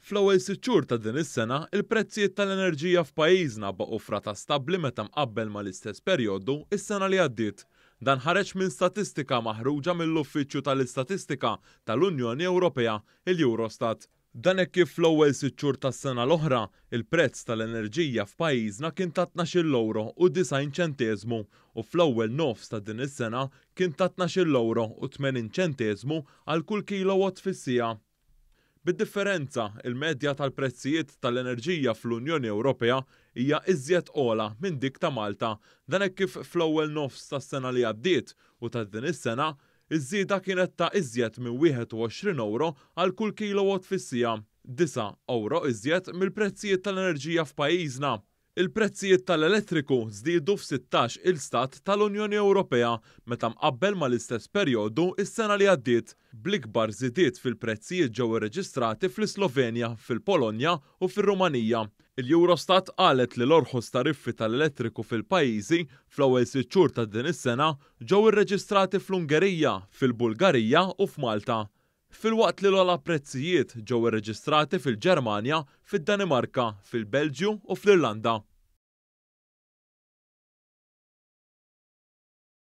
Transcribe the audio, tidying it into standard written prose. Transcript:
Fl-ewwel sitt xhur ta' din is-sena, il-prezzijiet tal-enerġija f'pajjiżna baqgħu frata stabbli meta mqabbel mal-istess perjodu is-sena li għaddiet. Dan ħareġ minn statistika maħruġa mill-Uffiċċju tal-Istatistika tal-Unjoni Ewropea, il-Eurostat. Dan hekk kif fl-ewwel sitt xhur tas-sena l-oħra, il-prezz tal-enerġija f'pajjiżna kien ta' 12.90 ċenteżmu u fl-ewwel nofs ta' din is-sena kien ta' 12.80 ċenteżmu għal kull kilowatt fis-siegħa. Bid-differenza, il-medja tal-prezzijiet tal-enerġija fl-Unjoni Ewropea hija iżjed ogħla minn dik ta' Malta, dan hekk kif fl-ewwel nofs tas-sena li għaddiet u ta' din is-sena iż-żieda kienet ta' iżjed minn 21 euro għal kull kilowatt fis-siegħa, 9 euro iżjed mill-prezzijiet tal-enerġija f'pajjiżna. Il-prezzijiet tal-elettriku żdiedu f'16 il-stat tal-Unjoni Ewropea meta mqabbel mal-istess perjodu is-sena li għaddiet. Bl-ikbar żidiet fil-prezzijiet ġew irreġistrati fl-Slovenja, fil-Polonja u fir-Rumanija. Il-Eurostat qalet li l-orħos tariffi tal-elettriku fil-pajjiżi fl-ewwel sitt xhur ta' din is-sena ġew irreġistrati fl-Ungerija, fil-Bulgarija u f'Malta. Filwaqt li l-ogħla prezzijiet ġew irreġistrati fil-Ġermanja, fid-Danimarka, fil-Belġju u fl-Irlanda.